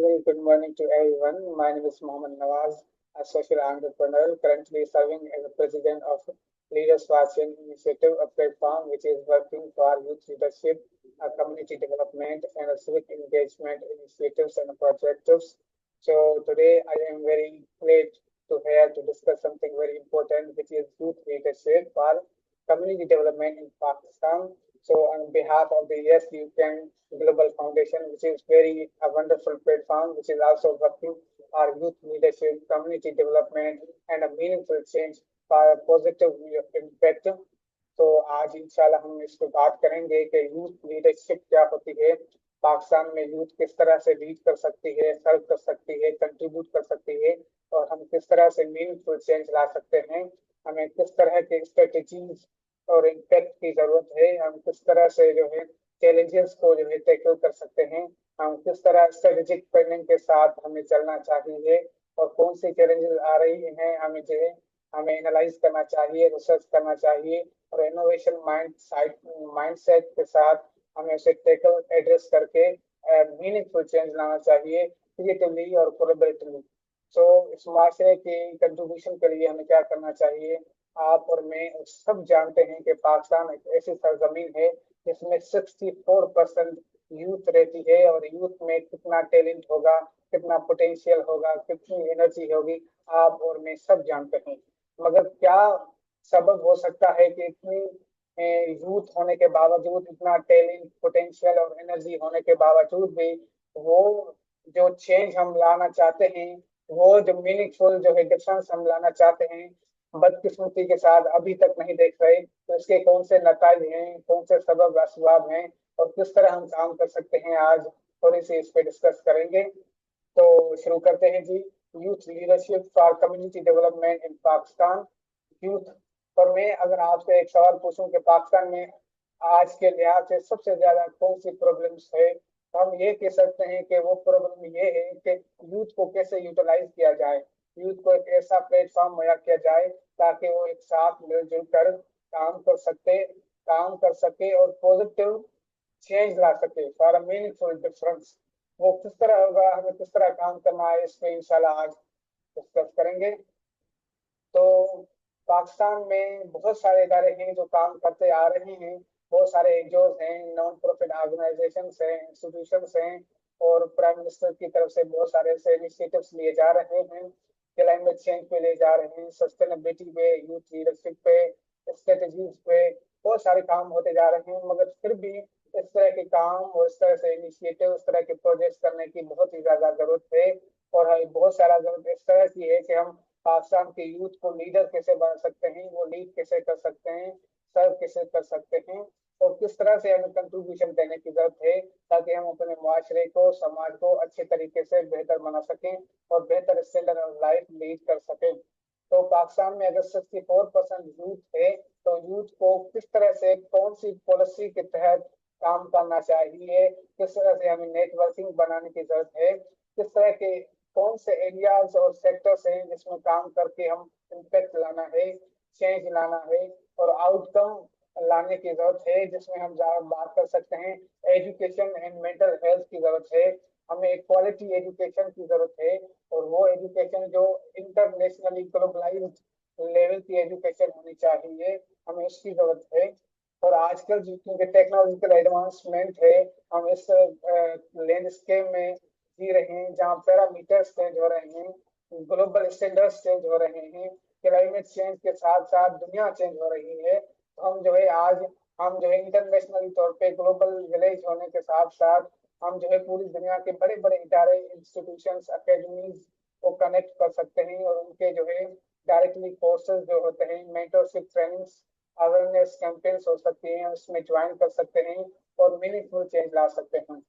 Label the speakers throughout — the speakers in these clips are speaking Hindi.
Speaker 1: very good morning to everyone. My name is Mohammed Nawaz, a social entrepreneur currently serving as the president of Leaders Watching Initiative, a platform which is working for youth leadership, community development, and civic engagement initiatives and projects. So today I am very glad to here to discuss something very important, which is youth leadership for community development in Pakistan. So on behalf of the Yes You Can Global Foundation, which is very a wonderful platform, which is also working for youth leadership, community development, and a meaningful change for a positive impact. तो आज इंशाल्लाह हम इस पे बात करेंगे कि यूथ लीडरशिप क्या होती है, पाकिस्तान में यूथ किस तरह से लीड कर सकती है, सर्व कर सकती है, कंट्रीब्यूट कर सकती है, और हम किस तरह से मीनिंगफुल चेंज ला सकते हैं, हमें किस तरह के स्ट्रेटेजीज और इम्पैक्ट की जरूरत है, हम किस तरह से जो है चैलेंजेस को जो है टैकल कर सकते हैं, हम किस तरह स्ट्रेटेजिक प्लानिंग के साथ हमें चलना चाहिए, और कौन सी चैलेंजेस आ रही हैं हमें जो है हमें एनालाइज करना चाहिए, रिसर्च करना चाहिए, और इनोवेशन माइंडसेट के साथ हमें उसे टैकल एड्रेस करके मीनिंगफुल चेंज लाना चाहिए क्रिएटिवली और कोलैबोरेटिवली। सो इस माशरे के कंट्रीब्यूशन के लिए हमें क्या करना चाहिए, आप और मैं सब जानते हैं कि पाकिस्तान एक ऐसी सरजमीन है जिसमें 64% यूथ रहती है, और यूथ में कितना टैलेंट होगा, कितना पोटेंशियल होगा, कितनी एनर्जी होगी, आप और मैं सब जानते हैं। मगर क्या सबब हो सकता है कि इतनी यूथ होने के बावजूद, इतना टैलेंट, पोटेंशियल और एनर्जी होने के बावजूद भी वो जो चेंज हम लाना चाहते हैं, वो जो मीनिंगफुल जो है डिफरेंस हम लाना चाहते हैं, बदकिस्मती के साथ अभी तक नहीं देख रहे। तो इसके कौन से नतीजे हैं, कौन से सबब असबाब हैं, और किस तरह हम काम कर सकते हैं, आज थोड़ी सी इस पे डिस्कस करेंगे। तो शुरू करते हैं जी। Youth leadership for community development in Pakistan. Youth पर मैं अगर आपसे एक सवाल पूछूं कि पाकिस्तान में आज के लिहाज से सबसे ज्यादा कौन सी प्रॉब्लम्स है, तो हम ये कह सकते हैं कि वो प्रॉब्लम ये है कि यूथ को कैसे यूटिलाइज किया जाए, यूथ को एक ऐसा प्लेटफॉर्म मुहैया किया जाए ताकि वो एक साथ मिलजुल कर काम कर सके और पॉजिटिव चेंज ला सके फॉर अ मीनिंगफुल डिफरेंस। वो किस तरह होगा, हमें किस तरह काम करना है, इस पे इंशाल्लाह आज डिस्कस करेंगे। तो पाकिस्तान में बहुत सारे इदारे हैं जो काम करते आ रहे हैं, बहुत सारे एनजीओज हैं, नॉन प्रॉफिट ऑर्गेनाइजेशंस हैं, इंस्टीट्यूशंस हैं, और प्राइम मिनिस्टर की तरफ से बहुत सारे ऐसे इनिशिएटिव्स लिए जा रहे हैं, क्लाइमेट चेंज पे ले जा रहे हैं, सस्टेनेबिलिटी पे, यूथ लीडरशिप पे, स्ट्रेटेजीज पे बहुत सारे काम होते जा रहे हैं। मगर फिर भी इस तरह के काम और इस तरह से इनिशिएटिव, इस तरह के प्रोजेक्ट करने की बहुत ही ज्यादा जरूरत है, और बहुत सारा जरूरत इस तरह की है कि हम पाकिस्तान के यूथ को लीडर कैसे बना सकते हैं, वो लीड कैसे कर सकते हैं, सर्व कैसे कर सकते हैं, और किस तरह से हमें कंट्रीब्यूशन देने की जरूरत है ताकि हम अपने माशरे को, समाज को अच्छे तरीके से बेहतर बना सकें और बेहतर स्टैंडर्ड ऑफ लाइफ लीड कर सकें। तो पाकिस्तान में अगर 64% यूथ है, तो यूथ को किस तरह से, कौन सी पॉलिसी के तहत काम करना चाहिए, किस तरह से हमें नेटवर्किंग बनाने की जरूरत है, किस तरह के कौन से एरियाज और सेक्टर्स हैं जिसमें काम करके हम इम्पैक्ट लाना है, चेंज लाना है, और आउटकम लाने की जरूरत है, जिसमें हम बात कर सकते हैं एजुकेशन एंड मेंटल हेल्थ की जरूरत है। हमें एक क्वालिटी एजुकेशन की जरूरत है, और वो एजुकेशन जो इंटरनेशनली ग्लोबलाइज्ड लेवल की एजुकेशन होनी चाहिए, हमें उसकी जरूरत है। और आजकल जो क्योंकि टेक्नोलॉजिकल एडवांसमेंट है, हम इस लैंडस्केप में जी रहे हैं जहाँ पैरामीटर्स चेंज हो रहे हैं, ग्लोबल स्टैंडर्ड्स चेंज हो रहे हैं, क्लाइमेट चेंज के साथ साथ दुनिया चेंज हो रही है। तो हम जो है आज हम जो है इंटरनेशनली तौर पे ग्लोबल विलेज होने के साथ साथ हम जो है पूरी दुनिया के बड़े बड़े इदारे, इंस्टीट्यूशंस, अकेडमीज को कनेक्ट कर सकते हैं, और उनके जो है डायरेक्टली कोर्सेज जो होते हैं, मेंटरशिप ट्रेनिंग्स, अवेयरनेस कैंपेन्स हो सकती हैं, उसमें ज्वाइन कर सकते हैं और मीनिंगफुल चेंज ला सकते हैं।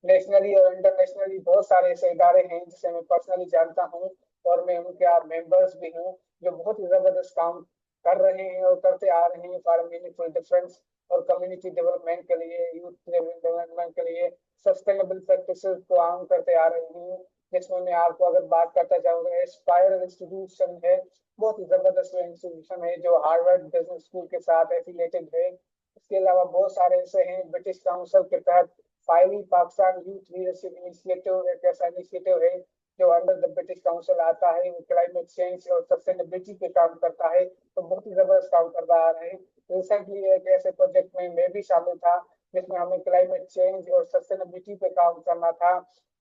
Speaker 1: नेशनली और इंटरनेशनली बहुत सारे ऐसे इदारे हैं जिसे मैं पर्सनली जानता हूँ, और मैं उनके आप मेंबर्स भी हूँ, जो बहुत ही जबरदस्त काम कर रहे हैं और करते आ रहे हैं फॉर मीनिंगफुल डिफरेंस और कम्युनिटी डेवलपमेंट के लिए, यूथ डेवलपमेंट के लिए सस्टेनेबल प्रैक्टिसेस को आम करते आ रहे हैं। जिसमें मैं आपको अगर बात करता चाहूँगा, एस्पायर इंस्टीट्यूशन है, बहुत ही जबरदस्त इंस्टीट्यूशन है जो हार्वर्ड बिजनेस स्कूल के साथ एफिलेटेड है। इसके अलावा बहुत सारे ऐसे हैं ब्रिटिश काउंसिल के तहत finally Pakistan youth leadership initiative एक ऐसा इनिशिएटिव है जो अंडर द ब्रिटिश काउंसिल आता है, वो क्लाइमेट चेंज और सस्टेनेबिलिटी पे काम करता है, तो बहुत ही जबरदस्त काम करता आ रहे हैं। रिसेंटली एक ऐसे प्रोजेक्ट में मैं भी शामिल था जिसमें हमें क्लाइमेट चेंज और सस्टेनेबिलिटी पे काम करना था।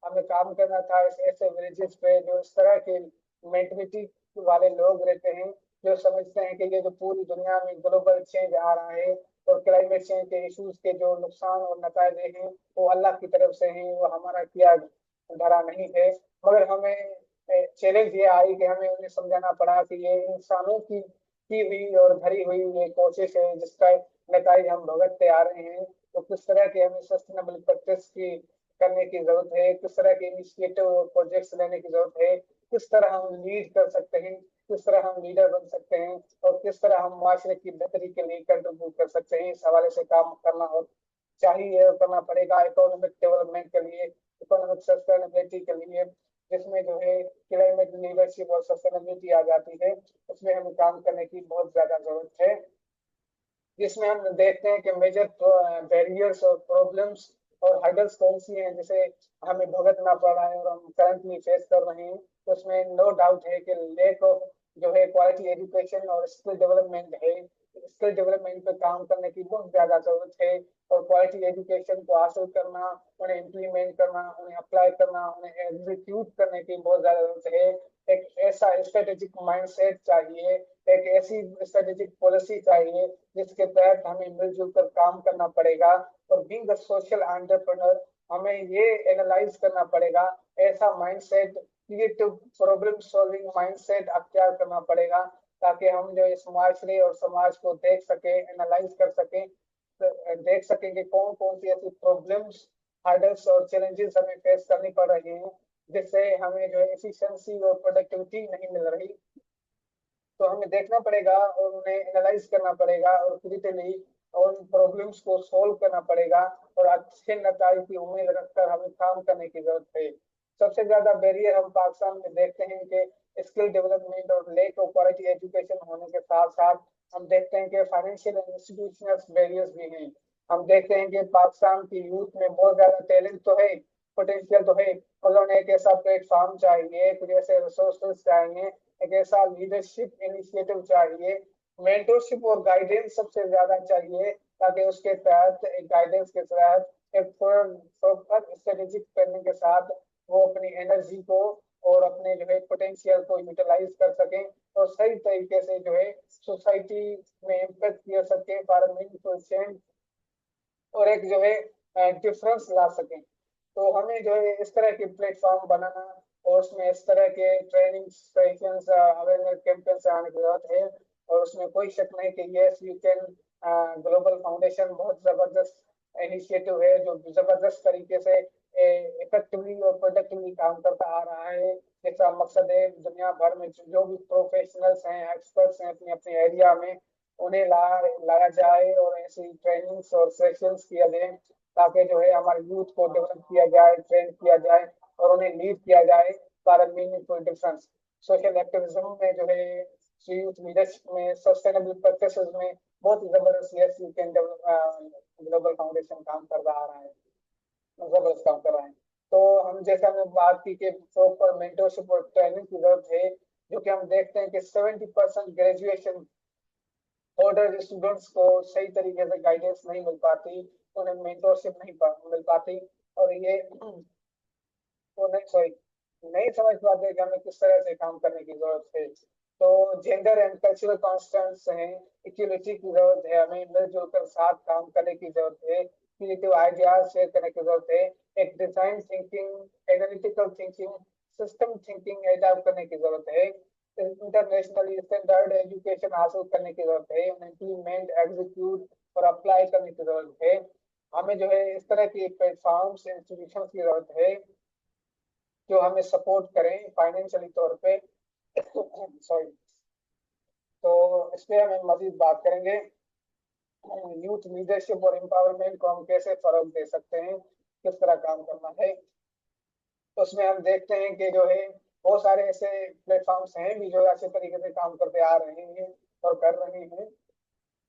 Speaker 1: हमें काम करना था ऐसे विलेजेस पे जो इस तरह के मेंटेलिटी वाले लोग रहते हैं, जो समझते हैं कि ये जो पूरी दुनिया में ग्लोबल चेंज आ रहा है और क्लाइमेट चेंज के इश्यूज के जो नुकसान और नतीजे हैं वो अल्लाह की तरफ से हैं, वो हमारा किया धरा नहीं है। मगर हमें चैलेंज ये आई कि हमें उन्हें समझाना पड़ा कि ये इंसानों की हुई और धरी हुई ये कोशिश है जिसका नतीजे हम भुगतते आ रहे हैं। तो किस तरह की हमें सस्टेनेबल प्रैक्टिस की करने की जरूरत है, किस तरह के इनिशिएटिव और प्रोजेक्ट्स लेने की जरूरत है, किस तरह हम लीड कर सकते हैं, किस तरह हम लीडर बन सकते हैं और किस तरह हम माशरे की बेहतरी के लिए कंट्रीब्यूट कर सकते हैं, इस हवाले से काम करना और चाहिए और करना पड़ेगा इकोनॉमिक डेवलपमेंट के लिए, इकोनॉमिक सस्टेनेबिलिटी के लिए, जिसमें जो है क्लाइमेट लीडरशिप और सस्टेनेबिलिटी आ जाती है। उसमें हमें काम करने की बहुत ज्यादा जरूरत है, जिसमें हम देखते हैं कि मेजर बैरियर्स और प्रॉब्लम्स और हर्डल्स कौन सी हैं जिसे हमें भुगतना पड़ रहा है और हम करंटली फेस कर रहे हैं। तो उसमें नो डाउट है कि लेक ऑफ जो है क्वालिटी एजुकेशन और स्किल डेवलपमेंट है। स्किल डेवलपमेंट पे काम करने की बहुत ज्यादा जरूरत है और क्वालिटी एजुकेशन को हासिल करना, उन्हें इम्प्लीमेंट करना, उन्हें अप्लाई करना, उन्हें एग्जीक्यूट करने की बहुत ज्यादा जरूरत है। एक ऐसा स्ट्रेटेजिक माइंडसेट चाहिए, एक ऐसी स्ट्रेटेजिक पॉलिसी चाहिए जिसके तहत हमें मिलजुल कर काम करना पड़ेगा। और बीइंग अ सोशल एंटरप्रेन्योर हमें ये एनालाइज करना पड़ेगा, ऐसा mindset, creative problem solving mindset अख्तियार करना पड़ेगा ताकि हम जो इस माशरे और समाज को देख सके, एनालाइज कर सकें, देख सकें कि कौन कौन सी ऐसी प्रॉब्लम्स, हार्डल्स और चैलेंजेस हमें फेस करनी पड़ रही हैं जिससे हमें जो है एफिशिएंसी और प्रोडक्टिविटी नहीं मिल रही। तो हमें देखना पड़ेगा और उन्हें एनालाइज करना पड़ेगा और क्रिटिकली उन प्रॉब्लम्स को सॉल्व करना पड़ेगा और अच्छे नतीजे की उम्मीद रखकर हमें काम करने की जरूरत है। सबसे ज्यादा बैरियर हम पाकिस्तान में देखते हैं कि स्किल डेवलपमेंट और लेक ऑफ क्वालिटी एजुकेशन होने के साथ साथ हम देखते हैं कि फाइनेंशियल इंस्टीट्यूशनल बैरियर्स भी हैं। हम देखते हैं कि पाकिस्तान की यूथ में बहुत ज्यादा टैलेंट तो है, पोटेंशियल तो है, मगर उन्हें एक ऐसा प्लेटफॉर्म चाहिए, कुछ ऐसे रिसोर्सेज चाहिए, एक ऐसा लीडरशिप इनिशिएटिव चाहिए, मेंटरशिप और गाइडेंस सबसे ज्यादा चाहिए ताकि उसके तहत एक गाइडेंस के तहत एक प्रॉपर स्ट्रेटेजिक प्लानिंग के साथ वो अपनी एनर्जी को और अपने जो है पोटेंशियल को यूटिलाइज कर सकें और सही तरीके से जो है सोसाइटी में इम्पैक्ट कर सकें, फॉर मीनिंगफुल चेंज और एक जो है डिफरेंस ला सकें। तो हमें जो है इस तरह के प्लेटफॉर्म बनाना और उसमें इस तरह के ट्रेनिंग सेशंस, अवेयरनेस कैंपेन आने की जरूरत है। और उसमें कोई शक नहीं कि yes we can global foundation बहुत जबरदस्त इनिशिएटिव है जो जबरदस्त तरीके से इफेक्टिवली और प्रोडक्टिवली काम करता आ रहा है, जिसका मकसद है दुनिया भर में जो भी प्रोफेशनल्स हैं, एक्सपर्ट्स हैं अपने अपने एरिया में, उन्हें लाया जाए और ऐसी ट्रेनिंग्स और सेशंस किया जाए ताकि जो है हमारे यूथ को डेवलप किया जाए, ट्रेन किया जाए और उन्हें लीड किया जाए for meaningful difference. Social activism में जो है यूथ लीडरशिप में सस्टेनेबल प्रैक्टिसेस में बहुत ही जबरदस्त yes you can global foundation काम कर रहा है, जबरदस्त काम कर रहा है। तो हम जैसे हमने बात की कि प्रॉपर मेंटरशिप और ट्रेनिंग की जरूरत है, जो कि हम देखते हैं कि 70% ग्रेजुएशन होल्डर स्टूडेंट्स को सही तरीके से गाइडेंस नहीं मिल पाती, उन्हें मेंटरशिप नहीं मिल पाती और ये वो नहीं सॉरी नहीं समझ पाते कि हमें किस तरह से काम करने की जरूरत है। तो जेंडर एंड कल्चरल कॉन्स्टेंट्स हैं, इक्वलिटी की जरूरत है, हमें मिलजुल कर साथ काम करने की जरूरत है, क्रिएटिव आइडियाज शेयर करने की जरूरत है, एक design thinking, analytical thinking, system thinking adopt करने की जरूरत है, इंटरनेशनली स्टैंडर्ड एजुकेशन हासिल करने की जरूरत है, इम्प्लीमेंट एग्जीक्यूट और अप्लाई करने की जरूरत है। हमें जो है इस तरह की प्लेटफॉर्म्स इंस्टीट्यूशन की जरूरत है जो हमें सपोर्ट करें फाइनेंशियली तौर पे। सॉरी। तो इस पे हम मजीद बात करेंगे, यूथ लीडरशिप और एम्पावरमेंट को हम कैसे फरोग दे सकते हैं, किस तरह काम करना है। तो उसमें हम देखते हैं कि जो है बहुत सारे ऐसे प्लेटफॉर्म्स हैं भी जो अच्छे तरीके से काम करते आ रहे हैं और कर रहे हैं,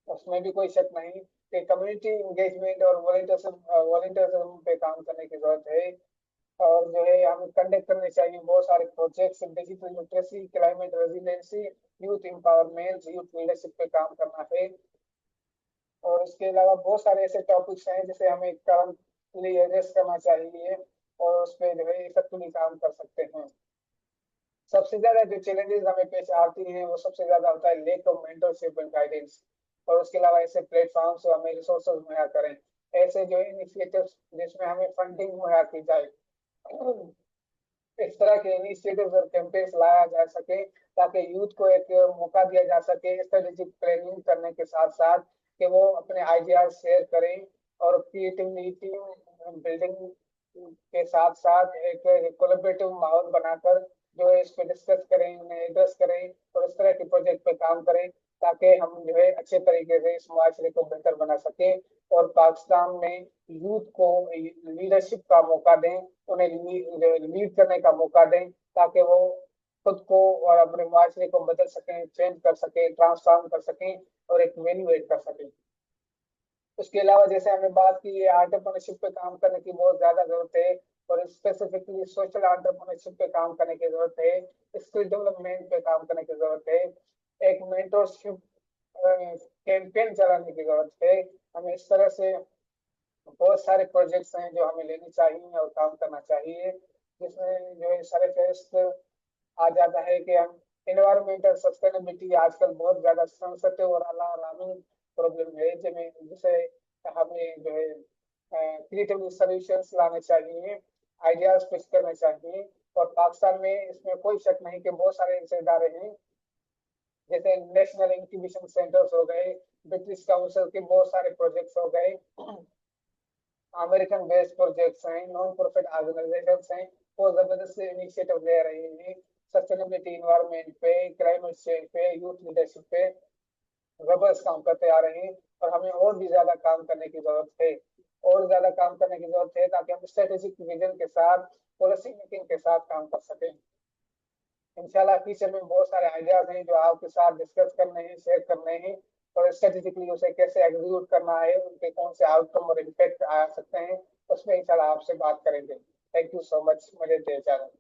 Speaker 1: उसमें भी कोई शक नहीं। कि कम्युनिटी इंगेजमेंट और वॉलंटियरिज्म पे काम करने की जरूरत है। और जो है हमें कंडक्ट करने चाहिए बहुत सारे projects, digital literacy, climate resiliency, youth empowerment, youth leadership पे काम करना है। और इसके अलावा बहुत सारे ऐसे टॉपिक्स हैं जिसे हमें करंटली एड्रेस करना चाहिए और उस पर जो है इफेक्टिवली काम कर सकते हैं। सबसे ज्यादा जो चैलेंजेस हमें पेश आती हैं वो सबसे ज्यादा होता है lake of mentorship and guidance. और उसके अलावा ऐसे प्लेटफॉर्म्स हमें रिसोर्सेज मुहैया करें, ऐसे जो इनिशिएटिव्स जिसमें हमें फंडिंग मुहैया की जाए, इस तरह के इनिशिएटिव्स और कैंपेन्स लाया जा सके ताकि यूथ को एक मौका दिया जा सके स्ट्रेटेजिक प्लानिंग करने के साथ साथ कि वो अपने आइडियाज शेयर करें और क्रिएटिविटी बिल्डिंग के साथ साथ एक कोलैबोरेटिव माहौल बनाकर जो है इस पे डिस्कस करें, उन्हें एड्रेस करें और इस तरह के प्रोजेक्ट पे काम करें ताकि हम जो है अच्छे तरीके से इस मुआशरे को बेहतर बना सकें और पाकिस्तान में यूथ को लीडरशिप का मौका दें, उन्हें लीड करने का मौका दें ताकि वो खुद को और अपने मुआशरे को बदल सकें, चेंज कर सकें, ट्रांसफॉर्म कर सकें और एक वैल्यू एड कर सकें। उसके अलावा जैसे हमने बात की है एंटरप्रेन्योरशिप पे काम करने की बहुत ज्यादा जरूरत है और स्पेसिफिकली सोशल एंटरप्रेन्योरशिप पे काम करने की जरूरत है, स्किल डेवलपमेंट पे काम करने की जरूरत है, एक मेंटरशिप कैंपेन चलाने की जरूरत है। हमें इस तरह से बहुत सारे प्रोजेक्ट्स हैं जो हमें लेने चाहिए और काम करना चाहिए, जिसमें जो है सारे फेस्ट आ जाता है कि हम इन्वायरमेंटल सस्टेनेबिलिटी आजकल बहुत ज्यादा सेंसिटिव और अलार्मिंग प्रॉब्लम है, जिसमें जिसे हमें जो है क्रिएटिव सॉल्यूशंस लाने चाहिए, आइडियाज पेश करने चाहिए। और पाकिस्तान में इसमें कोई शक नहीं कि बहुत सारे ऐसे इदारे हैं जैसे नेशनल इंक्यूबेशन सेंटर्स हो गए, ब्रिटिश काउंसिल के बहुत सारे प्रोजेक्ट्स हो गए, अमेरिकन बेस्ड प्रोजेक्ट्स हैं, नॉन प्रॉफिट ऑर्गेनाइजेशंस हैं, वो जबरदस्त इनिशिएटिव ले रही हैं सस्टेनेबिलिटी, इन्वायरमेंट पे, क्लाइमेट चेंज पे, यूथ लीडरशिप पे जबरदस्त काम करते आ रहे हैं। और हमें और भी ज्यादा काम करने की जरूरत है, और ज्यादा काम करने की जरूरत है ताकि हम स्ट्रेटेजिक विजन के साथ, पॉलिसी मेकिंग के साथ काम कर सकें। इंशाल्लाह फ्यूचर में बहुत सारे आइडियाज हैं जो आपके साथ डिस्कस करने हैं, शेयर करने हैं और स्ट्रेटेजिकली उसे कैसे एग्जीक्यूट करना है, उनके कौन से आउटकम और इम्पैक्ट आ सकते हैं, उसमें इंशाल्लाह आपसे बात करेंगे। थैंक यू सो मच, मुझे दे इजाजत।